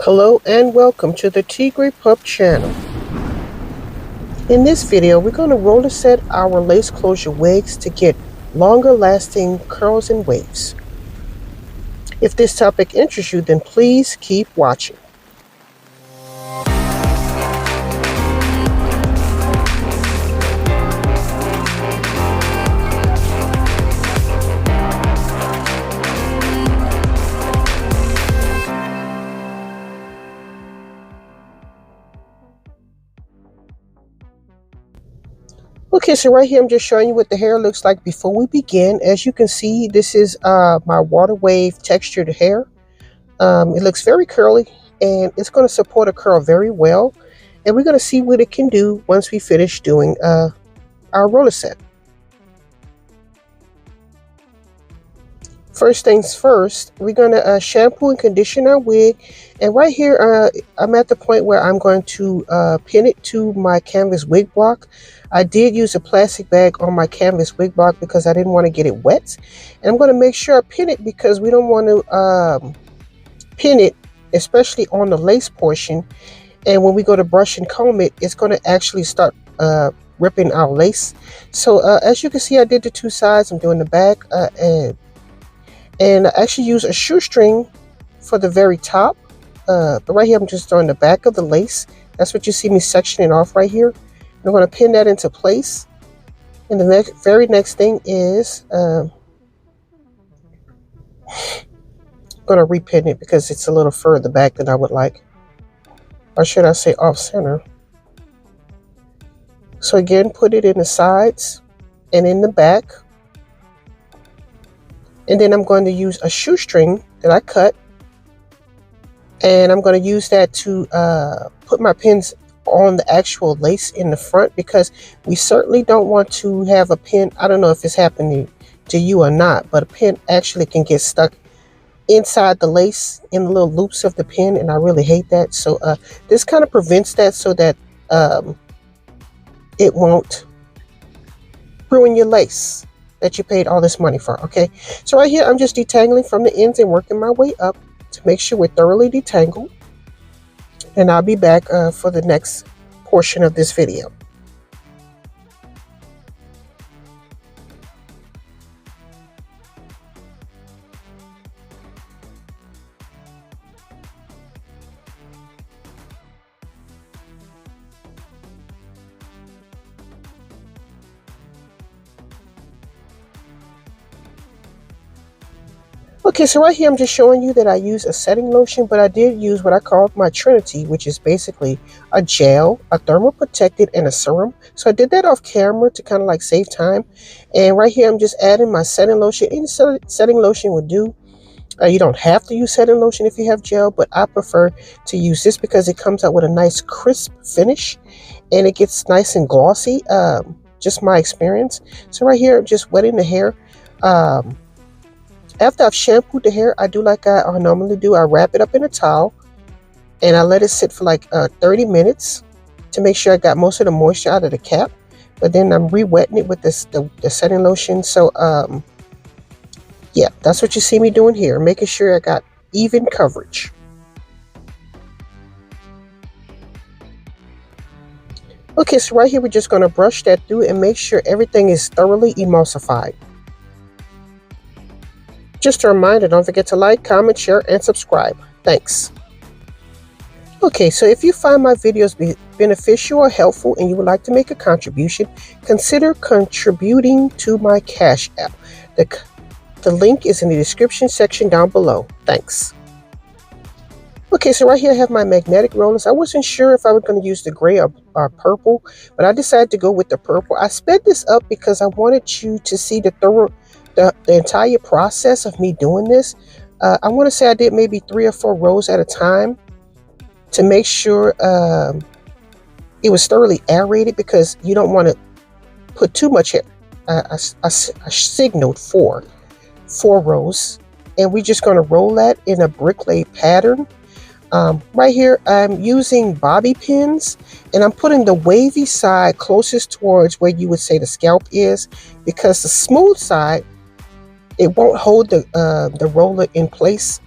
Hello and welcome to the Tigrepup channel. In this video, we're going to roller set our lace closure wigs to get longer lasting curls and waves. If this topic interests you, then please keep watching. Okay, so right here I'm just showing you what the hair looks like before we begin. As you can see, this is my Waterwave textured hair. It looks very curly and it's going to support a curl very well. And we're going to see what it can do once we finish doing our roller set. First things first, we're going to shampoo and condition our wig. And right here, I'm at the point where I'm going to pin it to my canvas wig block. I did use a plastic bag on my canvas wig block because I didn't want to get it wet. And I'm going to make sure I pin it because we don't want to pin it, especially on the lace portion. And when we go to brush and comb it, it's going to actually start ripping our lace. So as you can see, I did the two sides. I'm doing the back and I actually use a shoestring for the very top. But right here, I'm just doing the back of the lace. That's what you see me sectioning off right here. I'm going to pin that into place. And the very next thing is I'm going to repin it because it's a little further back than I would like. Or should I say off center. So again, put it in the sides and in the back. And then I'm going to use a shoestring that I cut. And I'm going to use that to put my pins on the actual lace in the front, because we certainly don't want to have a pin. I don't know if it's happening to you or not, but a pin actually can get stuck inside the lace in the little loops of the pin, and I really hate that. So this kind of prevents that so that it won't ruin your lace that you paid all this money for. Okay, so right here I'm just detangling from the ends and working my way up to make sure we're thoroughly detangled. And I'll be back for the next portion of this video. Okay, so right here I'm just showing you that I use a setting lotion, but I did use what I call my Trinity, which is basically a gel, a thermal protected, and a serum. So I did that off camera to kind of like save time. And right here I'm just adding my setting lotion. Any setting lotion would do. You don't have to use setting lotion if you have gel, but I prefer to use this because it comes out with a nice crisp finish and it gets nice and glossy. Just my experience. So right here I'm just wetting the hair. After I've shampooed the hair, I do like I normally do. I wrap it up in a towel and I let it sit for like 30 minutes to make sure I got most of the moisture out of the cap. But then I'm re-wetting it with the setting lotion. So yeah, that's what you see me doing here, making sure I got even coverage. Okay, so right here we're just going to brush that through and make sure everything is thoroughly emulsified. Just a reminder, don't forget to like, comment, share, and subscribe. Thanks. Okay, so if you find my videos beneficial or helpful and you would like to make a contribution, consider contributing to my Cash App. The link is in the description section down below. Thanks. Okay, so right here I have my magnetic rollers. I wasn't sure if I was going to use the gray or purple, but I decided to go with the purple. I sped this up because I wanted you to see the entire process of me doing this. I want to say I did maybe 3 or 4 rows at a time to make sure it was thoroughly aerated, because you don't want to put too much hair. I signaled 4 rows, and we're just going to roll that in a brick-laid pattern. Right here I'm using bobby pins, and I'm putting the wavy side closest towards where you would say the scalp is, because the smooth side, it won't hold the roller in place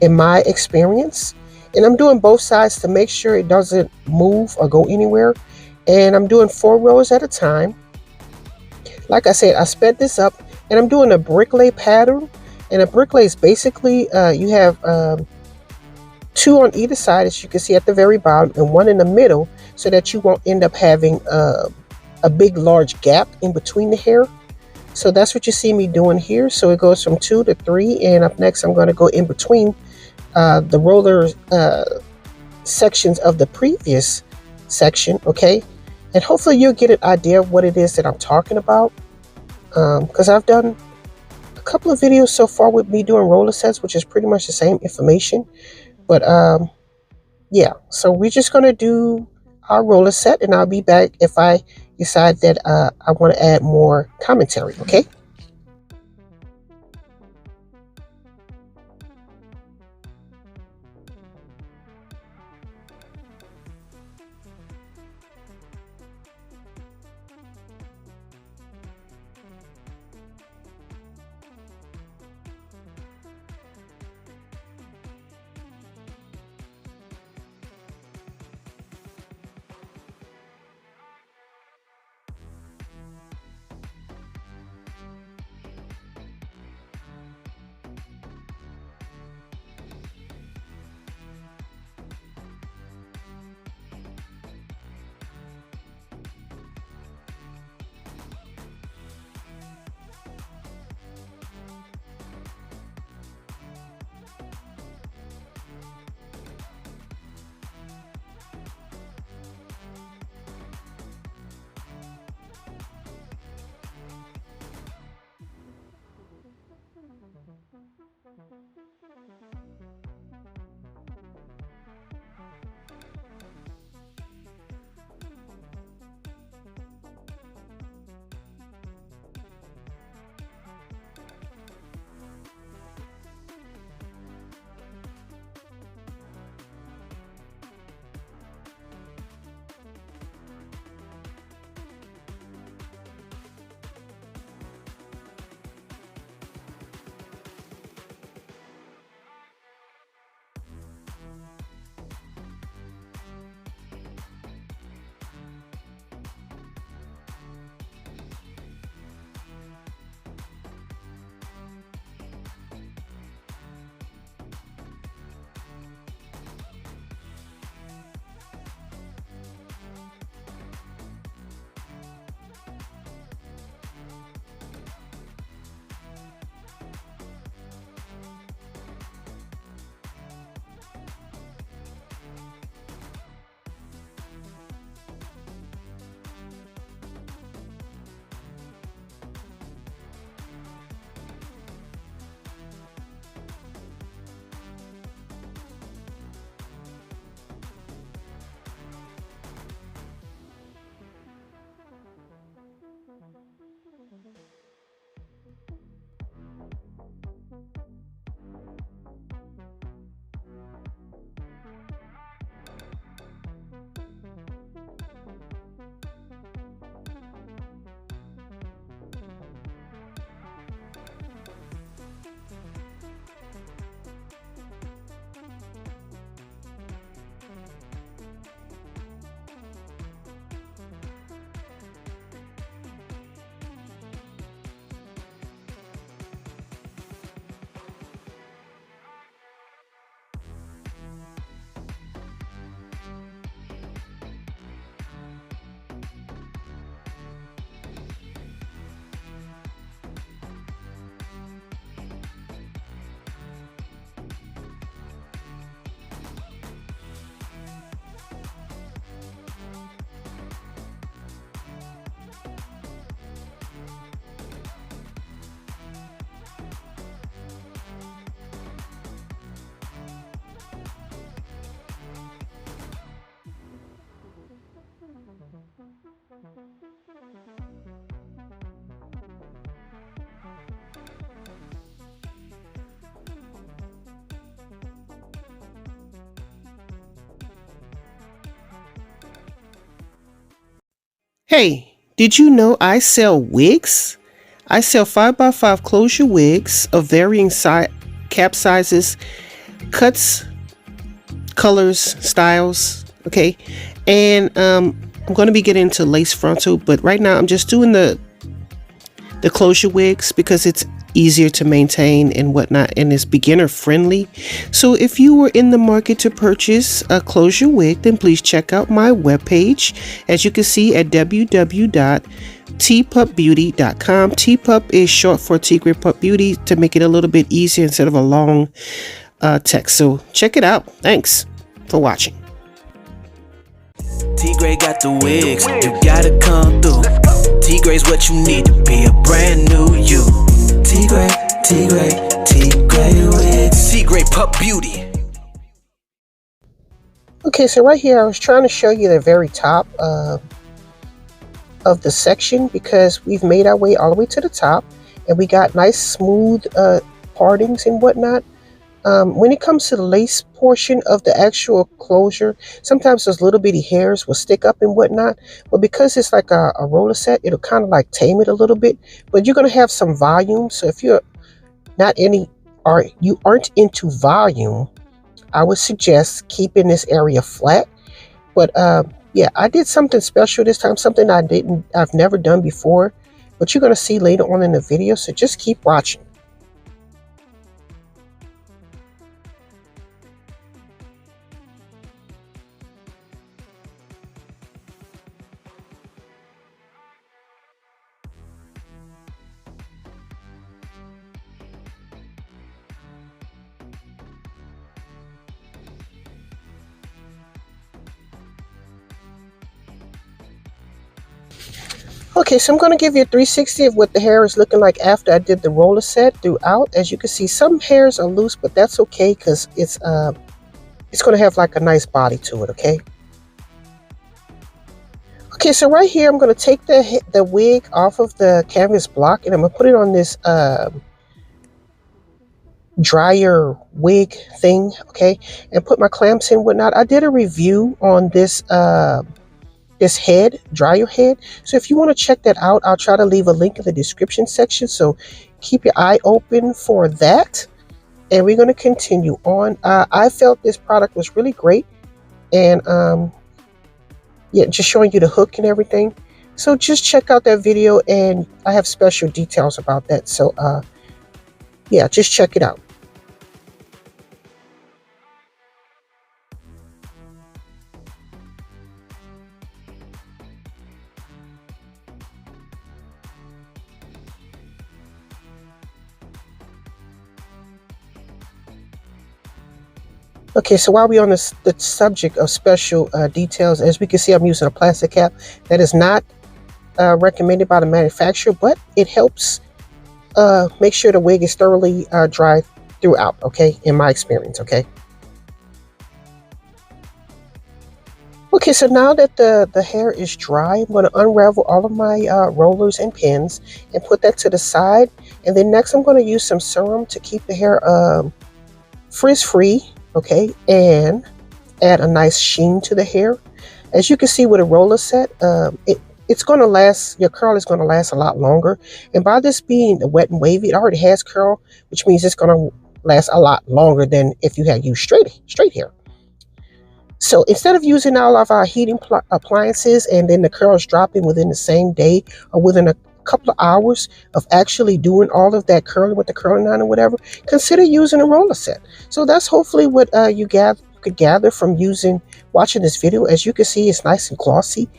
in my experience. And I'm doing both sides to make sure it doesn't move or go anywhere. And I'm doing 4 rows at a time. Like I said, I sped this up, and I'm doing a bricklay pattern. And a bricklay is basically you have 2 on either side, as you can see at the very bottom, and 1 in the middle, so that you won't end up having a big large gap in between the hair. So that's what you see me doing here. So it goes from 2 to 3, and up next I'm going to go in between the roller sections of the previous section, okay? And hopefully you'll get an idea of what it is that I'm talking about, because I've done a couple of videos so far with me doing roller sets, which is pretty much the same information. But yeah, so we're just going to do our roller set, and I'll be back if I decide that I want to add more commentary, okay? Hey, did you know I sell wigs? I sell 5x5 closure wigs of varying cap sizes cuts, colors, styles, okay? And I'm going to be getting into lace frontal, but right now I'm just doing the closure wigs because it's easier to maintain and whatnot, and it's beginner friendly. So if you were in the market to purchase a closure wig, then please check out my webpage, as you can see, at www.Tigrepupbeauty.com. Tpup is short for Tigrepupbeauty, to make it a little bit easier instead of a long text. So check it out. Thanks for watching. Tigre got the wigs, you gotta come through. Tigre's what you need to be a brand new you. Tigre wigs. Tigrepupbeauty. Okay, so right here I was trying to show you the very top of the section, because we've made our way all the way to the top and we got nice smooth partings and whatnot. When it comes to the lace portion of the actual closure, sometimes those little bitty hairs will stick up and whatnot, but because it's like a roller set, it'll kind of like tame it a little bit, but you're going to have some volume. So if you're not you aren't into volume, I would suggest keeping this area flat. But yeah, I did something special this time, something I've never done before, but you're going to see later on in the video, so just keep watching. Okay, so I'm going to give you a 360 of what the hair is looking like after I did the roller set throughout. As you can see, some hairs are loose, but that's okay because it's going to have like a nice body to it, okay? Okay, so right here, I'm going to take the wig off of the canvas block, and I'm going to put it on this dryer wig thing, okay? And put my clamps in and whatnot. I did a review on this dryer head, so if you want to check that out, I'll try to leave a link in the description section, so keep your eye open for that. And we're going to continue on. I felt this product was really great, and yeah, just showing you the hook and everything, so just check out that video, and I have special details about that, so yeah, just check it out. Okay, so while we're on the subject of special details, as we can see, I'm using a plastic cap that is not recommended by the manufacturer, but it helps make sure the wig is thoroughly dry throughout, okay, in my experience, okay? Okay, so now that the hair is dry, I'm going to unravel all of my rollers and pins and put that to the side. And then next I'm going to use some serum to keep the hair frizz-free, okay, and add a nice sheen to the hair. As you can see with a roller set, it's going to last, your curl is going to last a lot longer. And by this being the wet and wavy, it already has curl, which means it's going to last a lot longer than if you had used straight hair. So instead of using all of our heating appliances and then the curls dropping within the same day or within a couple of hours of actually doing all of that curling with the curling iron or whatever, consider using a roller set. So that's hopefully what you could gather from watching this video. As you can see, it's nice and glossy,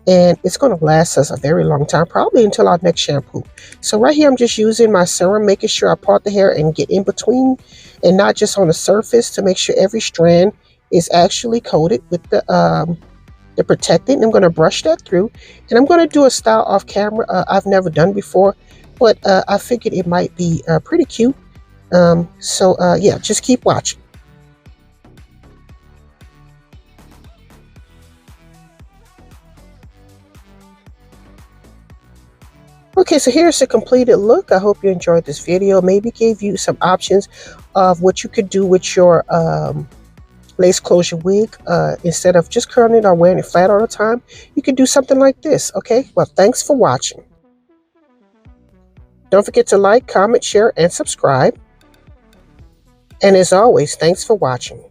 and it's going to last us a very long time, probably until our next shampoo. So right here, I'm just using my serum, making sure I part the hair and get in between and not just on the surface, to make sure every strand is actually coated with the protectant. I'm going to brush that through, and I'm going to do a style off camera I've never done before, but I figured it might be pretty cute. So yeah, just keep watching. Okay, so here's the completed look. I hope you enjoyed this video. Maybe gave you some options of what you could do with your lace closure wig. Instead of just curling it or wearing it flat all the time, you could do something like this. Okay, well, thanks for watching. Don't forget to like, comment, share, and subscribe. And as always, thanks for watching.